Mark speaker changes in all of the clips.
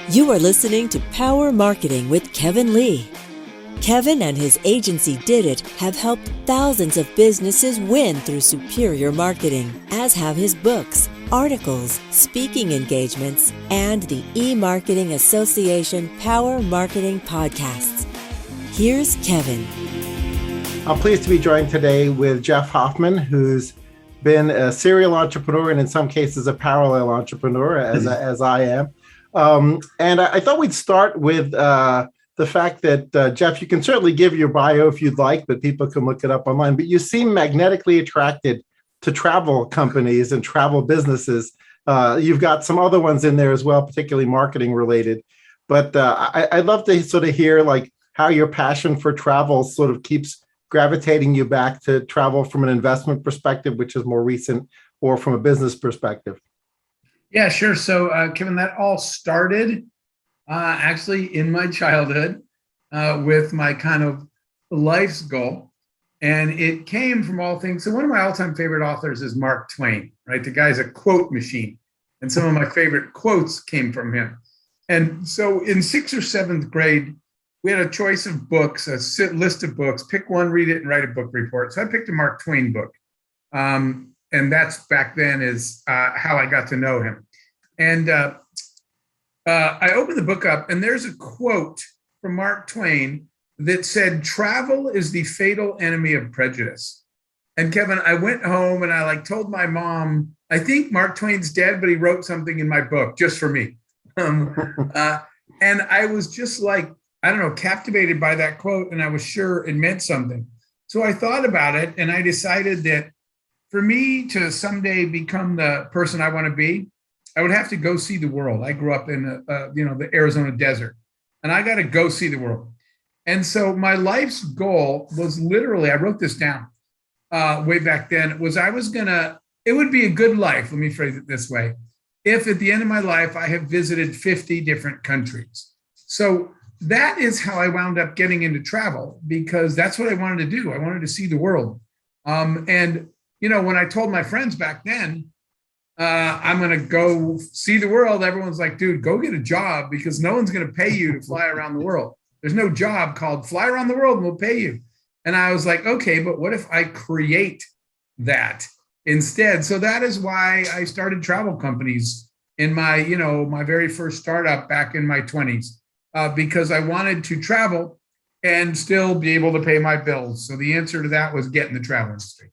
Speaker 1: You are listening to Power Marketing with Kevin Lee. Kevin and his agency Did It have helped thousands of businesses win through superior marketing, as have his books, articles, speaking engagements, and the E-Marketing Association Power Marketing podcasts. Here's Kevin.
Speaker 2: I'm pleased to be joined today with Jeff Hoffman, who's been a serial entrepreneur and in some cases a parallel entrepreneur, as I am. And I thought we'd start with the fact that, Jeff, you can certainly give your bio if you'd like, but people can look it up online. But you seem magnetically attracted to travel companies and travel businesses. You've got some other ones in there as well, particularly marketing related. But I'd love to sort of hear like how your passion for travel sort of keeps gravitating you back to travel from an investment perspective, which is more recent, or from a business perspective.
Speaker 3: Yeah, sure. So, Kevin, that all started actually in my childhood with my kind of life's goal. And it came from all things. So one of my all-time favorite authors is Mark Twain, right? The guy's a quote machine. And some of my favorite quotes came from him. And so in 6th or 7th grade, we had a choice of books, a list of books, pick one, read it, and write a book report. So I picked a Mark Twain book. And that's back then is how I got to know him. And I opened the book up, and there's a quote from Mark Twain that said, "Travel is the fatal enemy of prejudice." And Kevin, I went home and I told my mom, I think Mark Twain's dead, but he wrote something in my book just for me. And I was just captivated by that quote, and I was sure it meant something. So I thought about it, and I decided that for me to someday become the person I want to be, I would have to go see the world. I grew up in the Arizona desert, and I got to go see the world. And so my life's goal was literally, I wrote this down way back then, it would be a good life, let me phrase it this way, if at the end of my life I have visited 50 different countries. So that is how I wound up getting into travel, because that's what I wanted to do. I wanted to see the world. When I told my friends back then, I'm going to go see the world, everyone's like, dude, go get a job, because no one's going to pay you to fly around the world. There's no job called fly around the world and we'll pay you. And I was like, okay, but what if I create that instead? So that is why I started travel companies in my very first startup back in my 20s, because I wanted to travel and still be able to pay my bills. So the answer to that was get in the travel industry.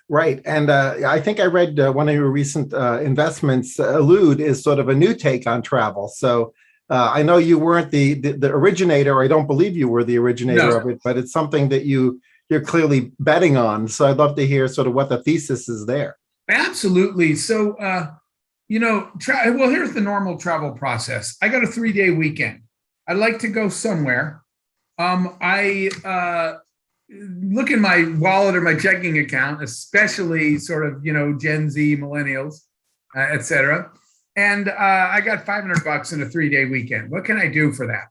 Speaker 2: Right. And I think I read one of your recent investments, Allude, is sort of a new take on travel. So I know you weren't the originator, or I don't believe you were the originator of it, but it's something that you're clearly betting on. So I'd love to hear sort of what the thesis is there.
Speaker 3: Absolutely. So, here's the normal travel process. I got a 3-day weekend. I'd like to go somewhere. I look in my wallet or my checking account, especially sort of, Gen Z, millennials, et cetera. And I got $500 in a 3-day weekend. What can I do for that?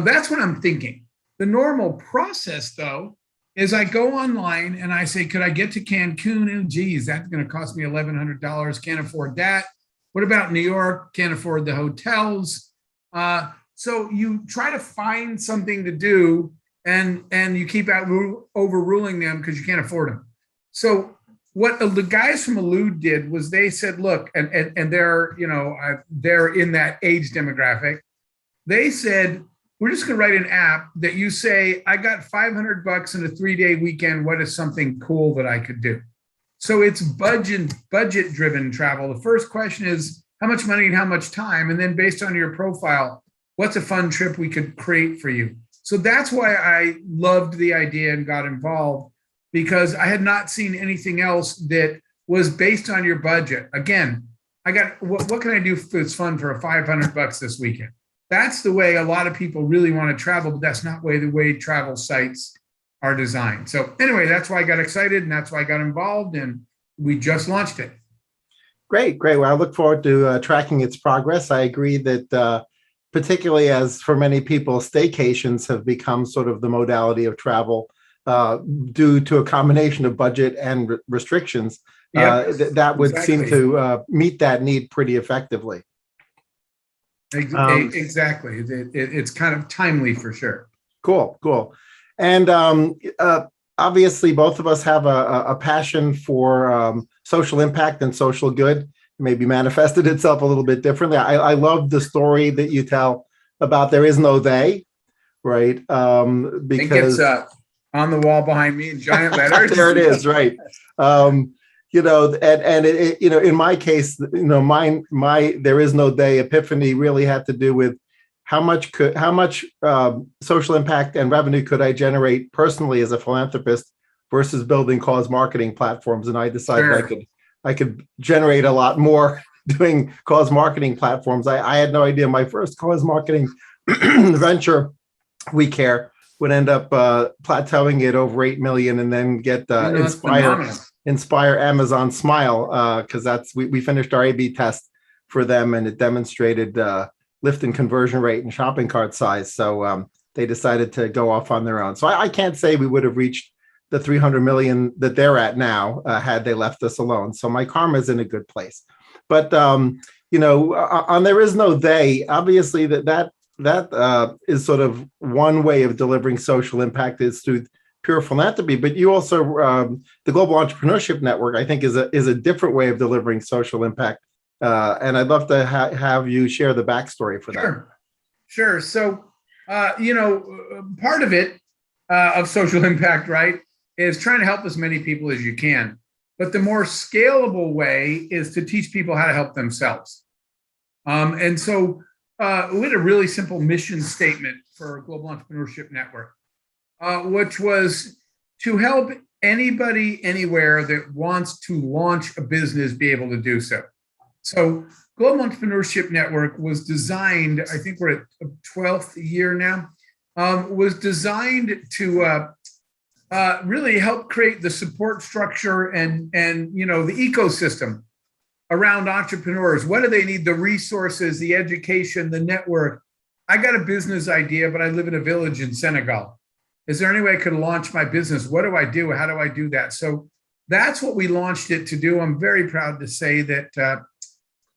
Speaker 3: That's what I'm thinking. The normal process, though, is I go online and I say, could I get to Cancun? Oh, geez, that's going to cost me $1,100. Can't afford that. What about New York? Can't afford the hotels. So you try to find something to do, and you keep overruling them because you can't afford them. So what the guys from Allude did was they said, look, and they're in that age demographic. They said, we're just going to write an app that you say, I got $500 in a 3-day weekend. What is something cool that I could do? So it's budget driven travel. The first question is how much money and how much time, and then based on your profile, what's a fun trip we could create for you? So that's why I loved the idea and got involved, because I had not seen anything else that was based on your budget. Again, I got, what can I do that's fun for $500 this weekend? That's the way a lot of people really want to travel, but that's not the way travel sites are designed. So anyway, that's why I got excited, and that's why I got involved, and we just launched it.
Speaker 2: Great. Well, I look forward to tracking its progress. I agree that particularly as for many people, staycations have become sort of the modality of travel due to a combination of budget and restrictions. That would seem to meet that need pretty effectively.
Speaker 3: Exactly. It's kind of timely for sure.
Speaker 2: Cool. And obviously, both of us have a passion for social impact and social good. Maybe manifested itself a little bit differently. I love the story that you tell about there is no they, right?
Speaker 3: Because it gets on the wall behind me in giant letters.
Speaker 2: There it is, right? And in my case, my there is no they epiphany really had to do with how much social impact and revenue could I generate personally as a philanthropist versus building cause marketing platforms, and I decided sure. I could generate a lot more doing cause marketing platforms. I had no idea my first cause marketing venture, We Care, would end up plateauing at over 8 million, and then get inspire Amazon Smile, because we finished our A/B test for them, and it demonstrated lift in conversion rate and shopping cart size. So they decided to go off on their own. So I can't say we would have reached the 300 million that they're at now had they left us alone. So my karma is in a good place. But on there is no they, obviously that is sort of one way of delivering social impact is through pure philanthropy. But you also, the Global Entrepreneurship Network, I think is a different way of delivering social impact. And I'd love to have you share the backstory for that.
Speaker 3: Sure. So, part of it, of social impact, right, is trying to help as many people as you can. But the more scalable way is to teach people how to help themselves. And so we had a really simple mission statement for Global Entrepreneurship Network, which was to help anybody anywhere that wants to launch a business be able to do so. So Global Entrepreneurship Network was designed, I think we're at the 12th year now, was designed to really help create the support structure and the ecosystem around entrepreneurs. What do they need? The resources, the education, the network. I got a business idea, but I live in a village in Senegal. Is there any way I could launch my business? What do I do? How do I do that? So that's what we launched it to do. I'm very proud to say that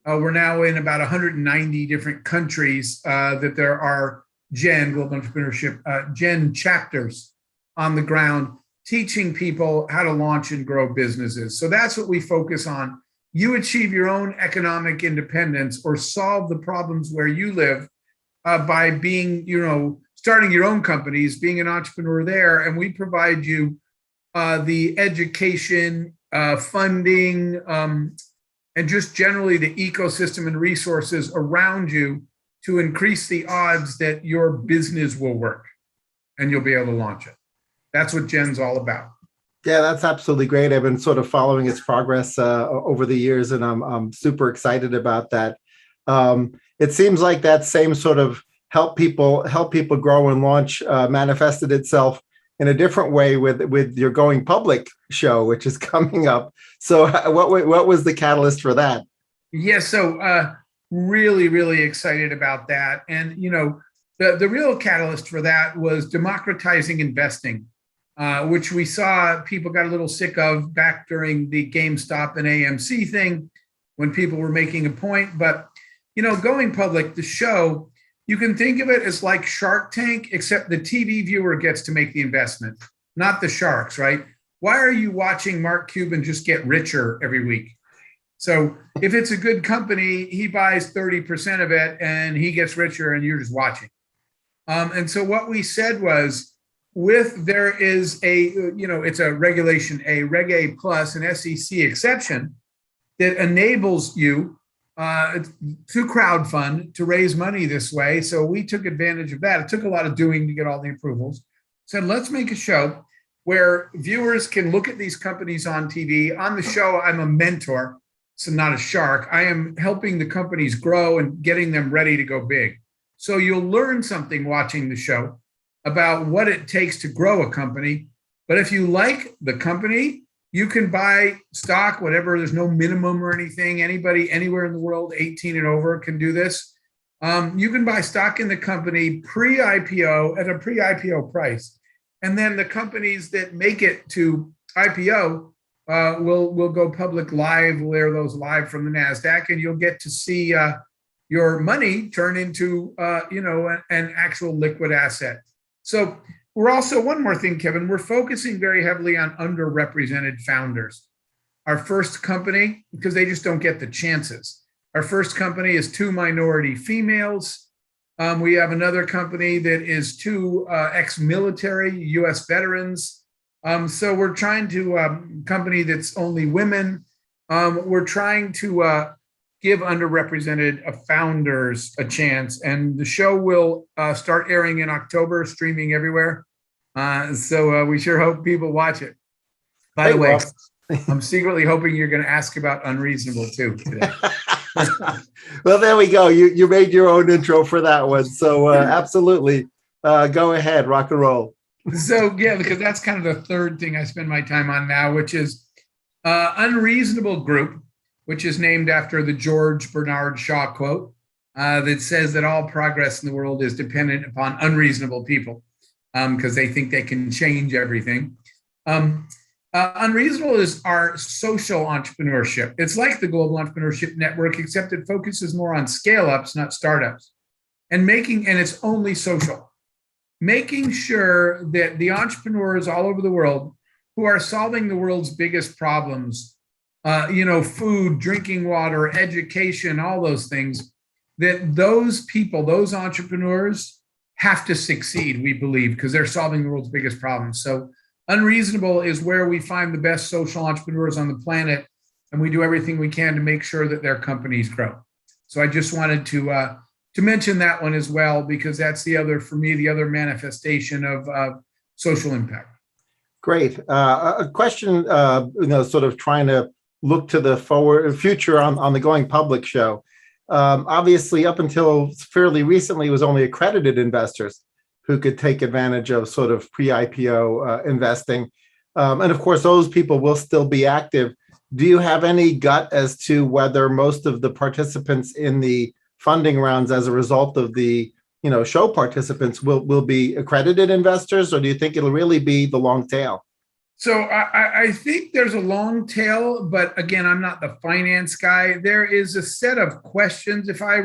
Speaker 3: we're now in about 190 different countries, that there are Global Entrepreneurship, Gen chapters on the ground, teaching people how to launch and grow businesses. So that's what we focus on. You achieve your own economic independence or solve the problems where you live by being, starting your own companies, being an entrepreneur there. And we provide you the education, funding, and just generally the ecosystem and resources around you to increase the odds that your business will work and you'll be able to launch it. That's what Gen's all about.
Speaker 2: Yeah, that's absolutely great. I've been sort of following its progress over the years, and I'm super excited about that. It seems like that same sort of help people grow and launch manifested itself in a different way with your going public show, which is coming up. So what was the catalyst for that?
Speaker 3: Yeah, so really, really excited about that. And, the real catalyst for that was democratizing investing, which we saw people got a little sick of back during the GameStop and AMC thing when people were making a point. But, going public, the show, you can think of it as like Shark Tank, except the TV viewer gets to make the investment, not the sharks, right? Why are you watching Mark Cuban just get richer every week? So if it's a good company, he buys 30% of it and he gets richer and you're just watching. And so what we said was, there is it's a regulation, a Reg A plus, an SEC exception that enables you to crowdfund to raise money this way. So we took advantage of that. It took a lot of doing to get all the approvals. Said, let's make a show where viewers can look at these companies on TV. On the show, I'm a mentor, so not a shark. I am helping the companies grow and getting them ready to go big. So you'll learn something watching the show about what it takes to grow a company. But if you like the company, you can buy stock, whatever. There's no minimum or anything. Anybody, anywhere in the world, 18 and over can do this. You can buy stock in the company pre-IPO at a pre-IPO price. And then the companies that make it to IPO will go public live. We'll air those live from the NASDAQ, and you'll get to see your money turn into, an actual liquid asset. So we're also, one more thing, Kevin, we're focusing very heavily on underrepresented founders. Our first company, because they just don't get the chances. Our first company is 2 minority females. We have another company that is 2 ex-military US veterans. So we're trying to company that's only women. We're trying to give underrepresented founders a chance, and the show will start airing in October, streaming everywhere. So we sure hope people watch it. By the way, I'm secretly hoping you're going to ask about Unreasonable too today.
Speaker 2: Well, there we go. You made your own intro for that one. So absolutely. Go ahead, rock and roll.
Speaker 3: So yeah, because that's kind of the third thing I spend my time on now, which is Unreasonable Group, which is named after the George Bernard Shaw quote that says that all progress in the world is dependent upon unreasonable people because they think they can change everything. Unreasonable is our social entrepreneurship. It's like the Global Entrepreneurship Network, except it focuses more on scale-ups, not startups, and it's only social. Making sure that the entrepreneurs all over the world who are solving the world's biggest problems, food, drinking water, education, all those things, that those people, those entrepreneurs have to succeed, we believe, because they're solving the world's biggest problems. So Unreasonable is where we find the best social entrepreneurs on the planet, and we do everything we can to make sure that their companies grow. So I just wanted to mention that one as well, because that's the other manifestation of social impact.
Speaker 2: Great. A question, sort of trying to look to the future on the Going Public show. Obviously, up until fairly recently, it was only accredited investors who could take advantage of sort of pre-IPO investing. And of course, those people will still be active. Do you have any gut as to whether most of the participants in the funding rounds as a result of the show participants will be accredited investors, or do you think it'll really be the long tail?
Speaker 3: So I think there's a long tail, but again, I'm not the finance guy. There is a set of questions, if I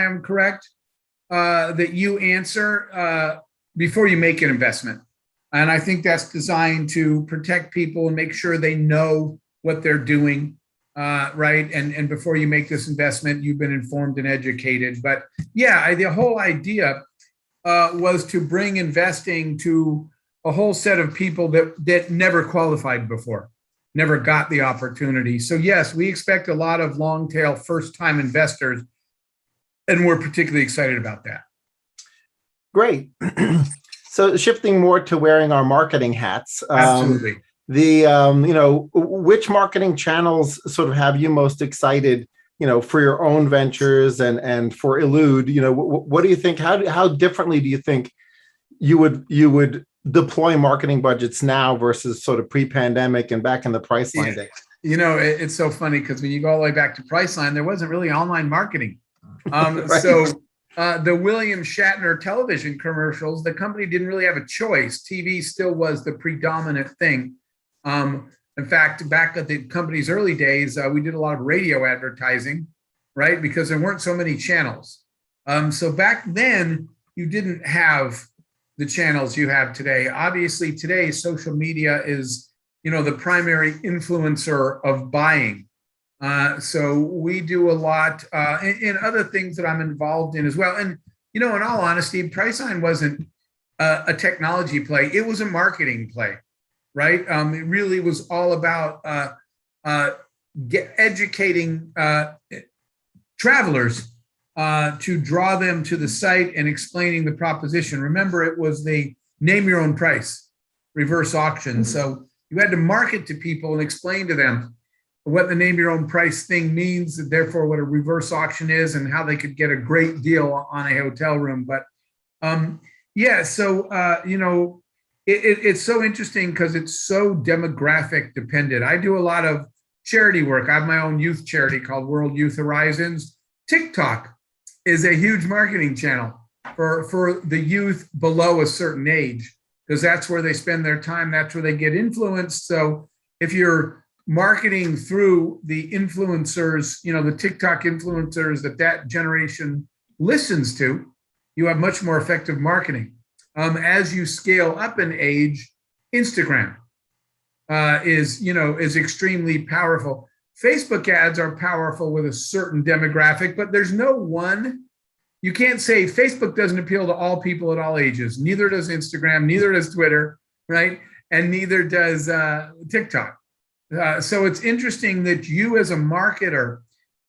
Speaker 3: am correct, that you answer before you make an investment. And I think that's designed to protect people and make sure they know what they're doing, right? And before you make this investment, you've been informed and educated. But yeah, the whole idea was to bring investing to a whole set of people that never qualified before, never got the opportunity. So yes, we expect a lot of long tail first-time investors, and we're particularly excited about that.
Speaker 2: Great. So shifting more to wearing our marketing hats.
Speaker 3: Absolutely.
Speaker 2: Which marketing channels sort of have you most excited, for your own ventures and for Elude? What do you think? How differently do you think you would deploy marketing budgets now versus sort of pre-pandemic and back in the Priceline days?
Speaker 3: It's so funny because when you go all the way back to Priceline, there wasn't really online marketing.
Speaker 2: Right.
Speaker 3: So the William Shatner television commercials, the company didn't really have a choice. TV still was the predominant thing. In fact, back at the company's early days, we did a lot of radio advertising, right? Because there weren't so many channels. So back then, you didn't have the channels you have today. Obviously, today, social media is, the primary influencer of buying. So we do a lot in other things that I'm involved in as well. And, in all honesty, Priceline wasn't a technology play. It was a marketing play, right? It really was all about educating travelers to draw them to the site and explaining the proposition. Remember, it was the name your own price, reverse auction. So you had to market to people and explain to them what the name your own price thing means, and therefore what a reverse auction is and how they could get a great deal on a hotel room. But it's so interesting because it's so demographic dependent. I do a lot of charity work. I have my own youth charity called World Youth Horizons. TikTok is a huge marketing channel for the youth below a certain age, because that's where they spend their time. That's where they get influenced. So if you're marketing through the influencers, the TikTok influencers that generation listens to, you have much more effective marketing. As you scale up in age, Instagram is extremely powerful. Facebook ads are powerful with a certain demographic, but there's no one. You can't say Facebook doesn't appeal to all people at all ages. Neither does Instagram, neither does Twitter, right? And neither does TikTok. So it's interesting that you as a marketer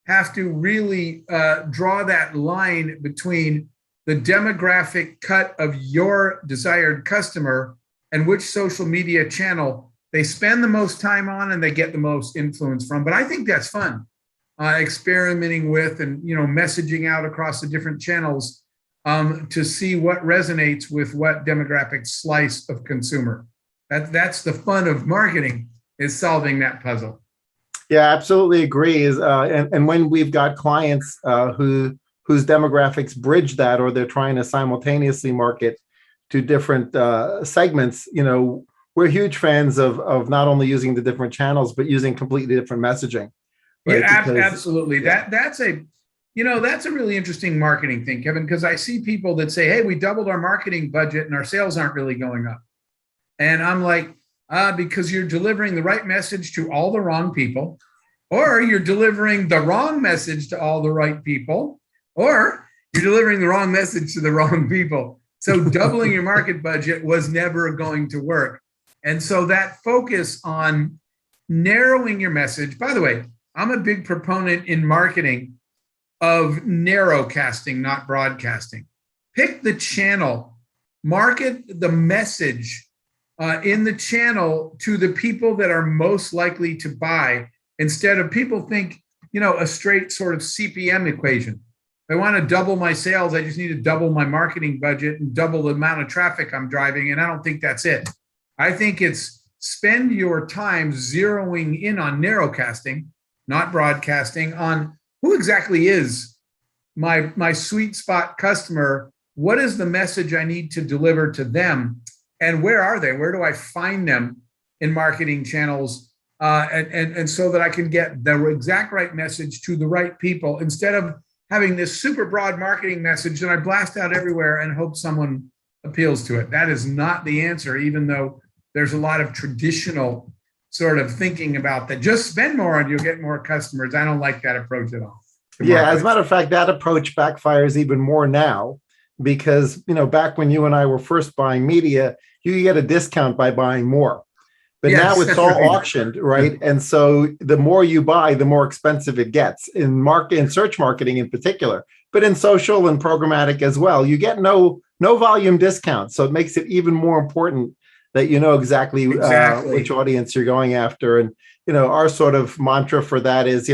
Speaker 3: have to really draw that line between the demographic cut of your desired customer and which social media channel they spend the most time on and they get the most influence from. But I think that's fun, experimenting with and messaging out across the different channels to see what resonates with what demographic slice of consumer. That's the fun of marketing, is solving that puzzle.
Speaker 2: Yeah, absolutely agree. And when we've got clients whose demographics bridge that, or they're trying to simultaneously market to different segments, we're huge fans of not only using the different channels, but using completely different messaging.
Speaker 3: Right? Yeah, absolutely. Yeah. That's a really interesting marketing thing, Kevin, because I see people that say, hey, we doubled our marketing budget and our sales aren't really going up. And I'm like, because you're delivering the right message to all the wrong people, or you're delivering the wrong message to all the right people, or you're delivering the wrong message to the wrong people. So doubling your market budget was never going to work. And so that focus on narrowing your message, by the way, I'm a big proponent in marketing of narrowcasting, not broadcasting. Pick the channel, market the message in the channel to the people that are most likely to buy, instead of people think, a straight sort of CPM equation. If I want to double my sales, I just need to double my marketing budget and double the amount of traffic I'm driving. And I don't think that's it. I think it's spend your time zeroing in on narrowcasting, not broadcasting, on who exactly is my sweet spot customer. What is the message I need to deliver to them? And where are they? Where do I find them in marketing channels? And so that I can get the exact right message to the right people, instead of having this super broad marketing message that I blast out everywhere and hope someone appeals to it. That is not the answer, even though there's a lot of traditional sort of thinking about that. Just spend more and you'll get more customers. I don't like that approach at all.
Speaker 2: Yeah, as a matter of fact, that approach backfires even more now, because, back when you and I were first buying media, you get a discount by buying more. But yes, now it's all auctioned, right? And so the more you buy, the more expensive it gets in search marketing in particular, but in social and programmatic as well. You get no volume discounts. So it makes it even more important that you know exactly. Which audience you're going after. And, our sort of mantra for that is,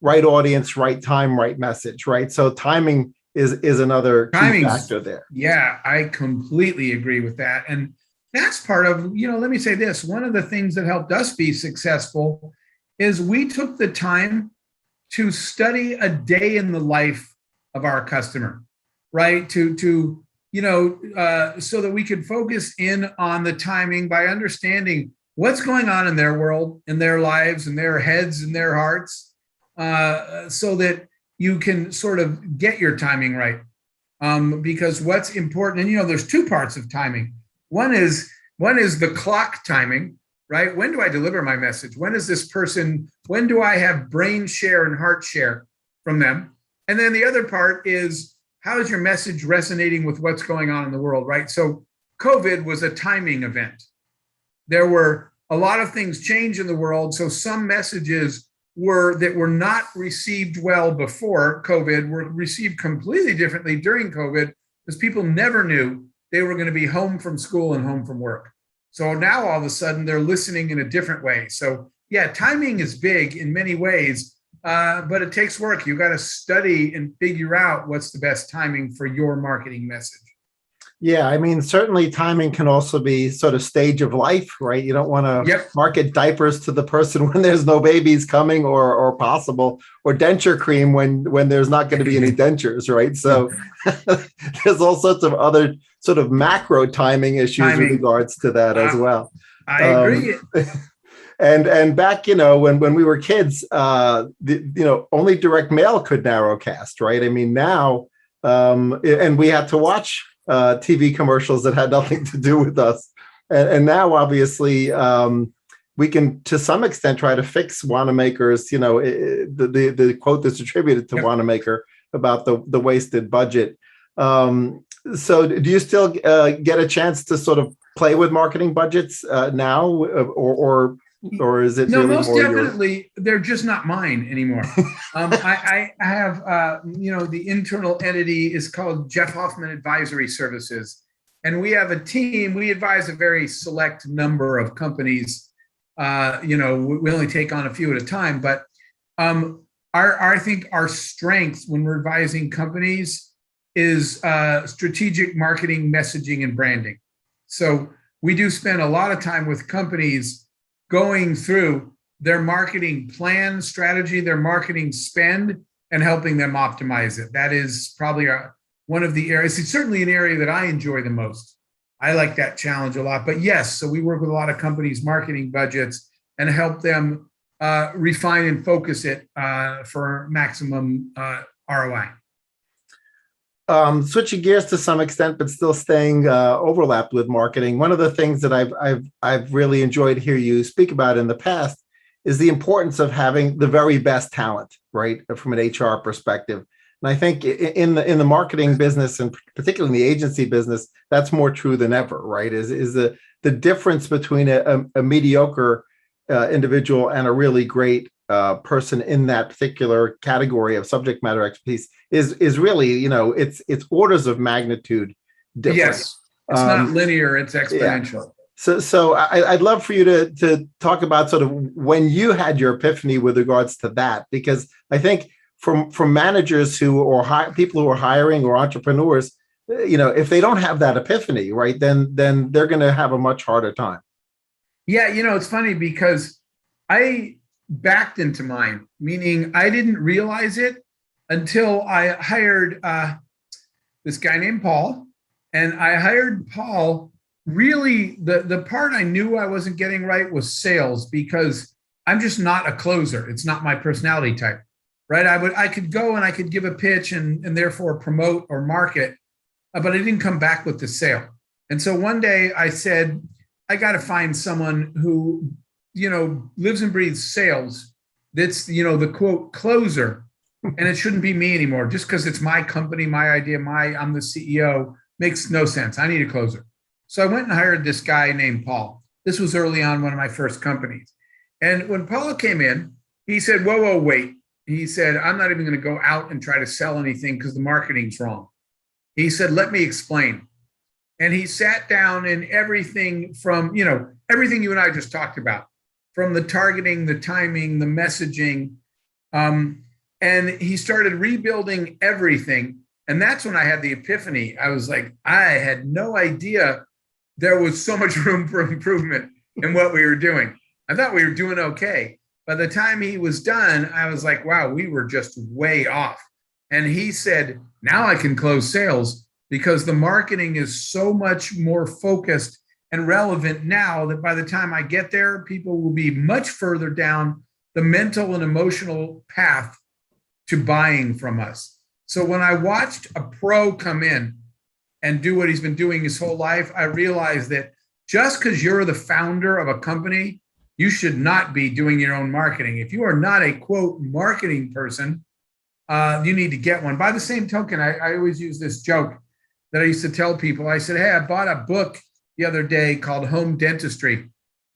Speaker 2: right audience, right time, right message, right? So timing is another key factor there.
Speaker 3: Yeah, I completely agree with that. And that's part of, let me say this, one of the things that helped us be successful is we took the time to study a day in the life of our customer, right? So that we could focus in on the timing by understanding what's going on in their world, in their lives, in their heads, in their hearts, so that you can sort of get your timing right. Because what's important, and there's two parts of timing. One is the clock timing, right? When do I deliver my message? When do I have brain share and heart share from them? And then the other part is, how is your message resonating with what's going on in the world, right? So COVID was a timing event. There were a lot of things change in the world. So some messages that were not received well before COVID were received completely differently during COVID, because people never knew they were going to be home from school and home from work. So now all of a sudden they're listening in a different way. So yeah, timing is big in many ways, but it takes work. You got to study and figure out what's the best timing for your marketing message.
Speaker 2: Yeah, I mean, certainly timing can also be sort of stage of life, right? You don't want to market diapers to the person when there's no babies coming or possible, or denture cream when there's not going to be any dentures, right? So there's all sorts of other sort of macro timing issues with regards to that as well.
Speaker 3: I agree.
Speaker 2: And back, when we were kids, only direct mail could narrowcast, right? I mean, now, and we had to watch TV commercials that had nothing to do with us. And now, obviously, we can, to some extent, try to fix Wanamaker's, the quote that's attributed to Wanamaker about the wasted budget. So do you still get a chance to sort of play with marketing budgets now, or is it
Speaker 3: no?
Speaker 2: Really
Speaker 3: most
Speaker 2: more
Speaker 3: definitely, they're just not mine anymore. I have, the internal entity is called Jeff Hoffman Advisory Services, and we have a team. We advise a very select number of companies. We only take on a few at a time, but I think our strength when we're advising companies is strategic marketing, messaging, and branding. So we do spend a lot of time with companies going through their marketing plan, strategy, their marketing spend, and helping them optimize it. That is probably one of the areas. It's certainly an area that I enjoy the most. I like that challenge a lot. But yes, so we work with a lot of companies' marketing budgets and help them refine and focus it for maximum ROI.
Speaker 2: Switching gears to some extent, but still staying overlapped with marketing. One of the things that I've really enjoyed hear you speak about in the past is the importance of having the very best talent, right, from an HR perspective. And I think in the marketing business, and particularly in the agency business, that's more true than ever, right? Is the difference between a mediocre individual and a really great person in that particular category of subject matter expertise is really, it's orders of magnitude different.
Speaker 3: Yes, it's not linear, it's exponential.
Speaker 2: Yeah. So I'd love for you to talk about sort of when you had your epiphany with regards to that, because I think from managers people who are hiring or entrepreneurs, if they don't have that epiphany, right, then they're going to have a much harder time.
Speaker 3: Yeah, it's funny because I backed into mine, meaning I didn't realize it until I hired this guy named Paul. And I hired Paul. Really, the part I knew I wasn't getting right was sales, because I'm just not a closer. It's not my personality type, right? I could go and I could give a pitch and therefore promote or market, but I didn't come back with the sale. And so one day I said, I got to find someone who lives and breathes sales. That's, the quote closer. And it shouldn't be me anymore. Just because it's my company, my idea, I'm the CEO, makes no sense. I need a closer. So I went and hired this guy named Paul. This was early on, one of my first companies. And when Paul came in, he said, whoa, wait. He said, I'm not even going to go out and try to sell anything because the marketing's wrong. He said, let me explain. And he sat down in everything from, everything you and I just talked about, from the targeting, the timing, the messaging. And he started rebuilding everything. And that's when I had the epiphany. I was like, I had no idea there was so much room for improvement in what we were doing. I thought we were doing okay. By the time he was done, I was like, wow, we were just way off. And he said, now I can close sales because the marketing is so much more focused and relevant now that by the time I get there, people will be much further down the mental and emotional path to buying from us. So when I watched a pro come in and do what he's been doing his whole life, I realized that just because you're the founder of a company, you should not be doing your own marketing. If you are not a quote marketing person, you need to get one. By the same token, I always use this joke that I used to tell people. I said, hey, I bought a book the other day called Home Dentistry,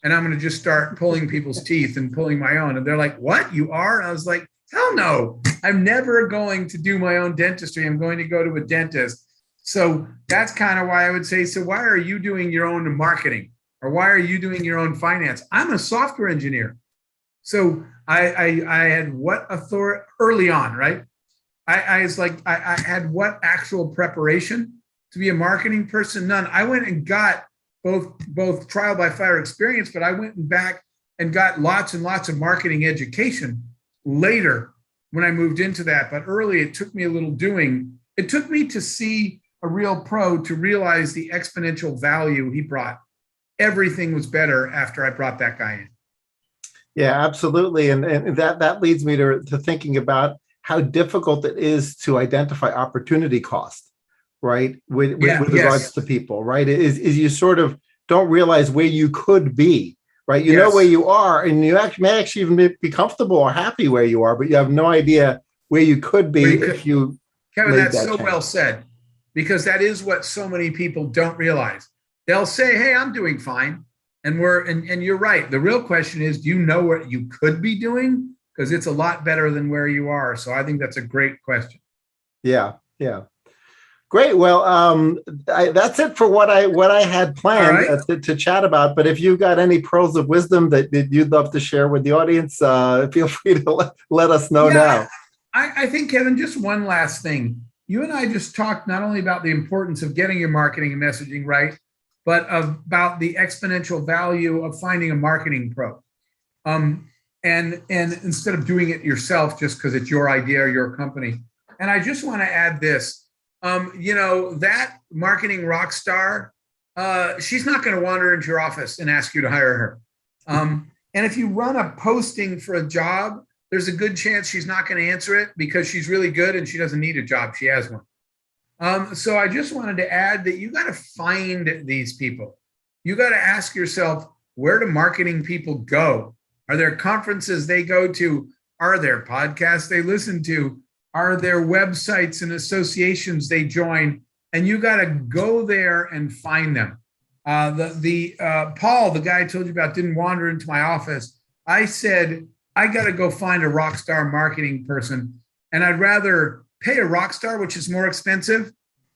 Speaker 3: and I'm going to just start pulling people's teeth and pulling my own. And they're like, what, you are? And I was like, hell no, I'm never going to do my own dentistry. I'm going to go to a dentist. So that's kind of why I would say, so why are you doing your own marketing? Or why are you doing your own finance? I'm a software engineer. So I had what authority early on, right? I was like, I had what actual preparation to be a marketing person? None. I went and got both trial by fire experience, but I went back and got lots and lots of marketing education later when I moved into that. But early, it took me a little doing. It took me to see a real pro to realize the exponential value he brought. Everything was better after I brought that guy in.
Speaker 2: Yeah, absolutely. And that leads me to thinking about how difficult it is to identify opportunity cost, right?
Speaker 3: Yeah,
Speaker 2: With regards
Speaker 3: yes,
Speaker 2: to people, right? Is you sort of don't realize where you could be, right? You know where
Speaker 3: yes.
Speaker 2: you are, and you actually may actually even be comfortable or happy where you are, but you have no idea where you could
Speaker 3: Where
Speaker 2: be
Speaker 3: you
Speaker 2: if
Speaker 3: could,
Speaker 2: you
Speaker 3: Kevin,
Speaker 2: made
Speaker 3: that's
Speaker 2: that
Speaker 3: so well
Speaker 2: change.
Speaker 3: said, because that is what so many people don't realize. They'll say, "Hey, I'm doing fine," and you're right. The real question is, do you know what you could be doing? Because it's a lot better than where you are. So I think that's a great question.
Speaker 2: Yeah, yeah. Great. Well, that's it for what I had
Speaker 3: All
Speaker 2: planned
Speaker 3: right.
Speaker 2: to chat about. But if you've got any pearls of wisdom that you'd love to share with the audience, feel free to let us know
Speaker 3: Yeah,
Speaker 2: now.
Speaker 3: I think, Kevin, just one last thing. You and I just talked not only about the importance of getting your marketing and messaging right, but about the exponential value of finding a marketing pro. Um, and instead of doing it yourself just because it's your idea or your company. And I just want to add this. That marketing rock star, she's not going to wander into your office and ask you to hire her. And if you run a posting for a job, there's a good chance she's not going to answer it because she's really good and she doesn't need a job. She has one. So I just wanted to add that you got to find these people. You got to ask yourself, where do marketing people go? Are there conferences they go to? Are there podcasts they listen to? Are there websites and associations they join? And you got to go there and find them. Paul, the guy I told you about, didn't wander into my office. I said, I got to go find a rock star marketing person, and I'd rather pay a rock star, which is more expensive,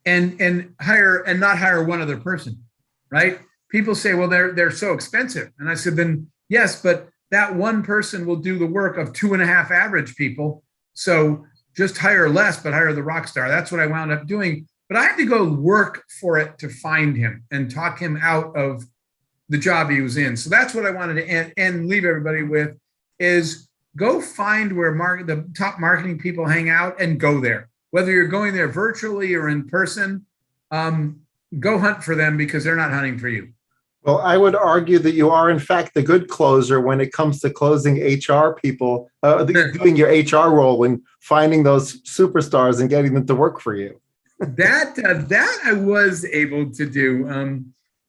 Speaker 3: and hire and not hire one other person, right? People say, well, they're so expensive, and I said, then yes, but that one person will do the work of 2.5 average people. So just hire less, but hire the rock star. That's what I wound up doing. But I had to go work for it to find him and talk him out of the job he was in. So that's what I wanted to end and leave everybody with is go find where the top marketing people hang out and go there. Whether you're going there virtually or in person, go hunt for them because they're not hunting for you.
Speaker 2: Well, I would argue that you are, in fact, the good closer when it comes to closing HR people, doing your HR role and finding those superstars and getting them to work for you.
Speaker 3: That I was able to do,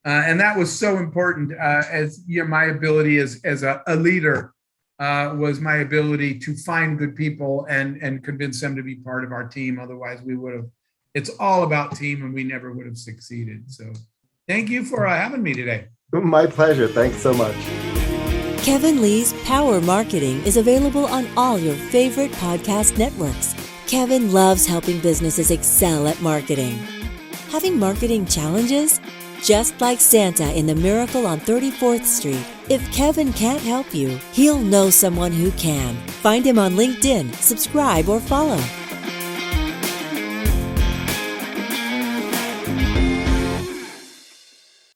Speaker 3: and that was so important. As my ability as a leader was my ability to find good people and convince them to be part of our team. Otherwise, we would have. It's all about team, and we never would have succeeded. So, thank you for having me today.
Speaker 2: My pleasure. Thanks so much.
Speaker 1: Kevin Lee's Power Marketing is available on all your favorite podcast networks. Kevin loves helping businesses excel at marketing. Having marketing challenges? Just like Santa in The Miracle on 34th Street, if Kevin can't help you, he'll know someone who can. Find him on LinkedIn, subscribe, or follow.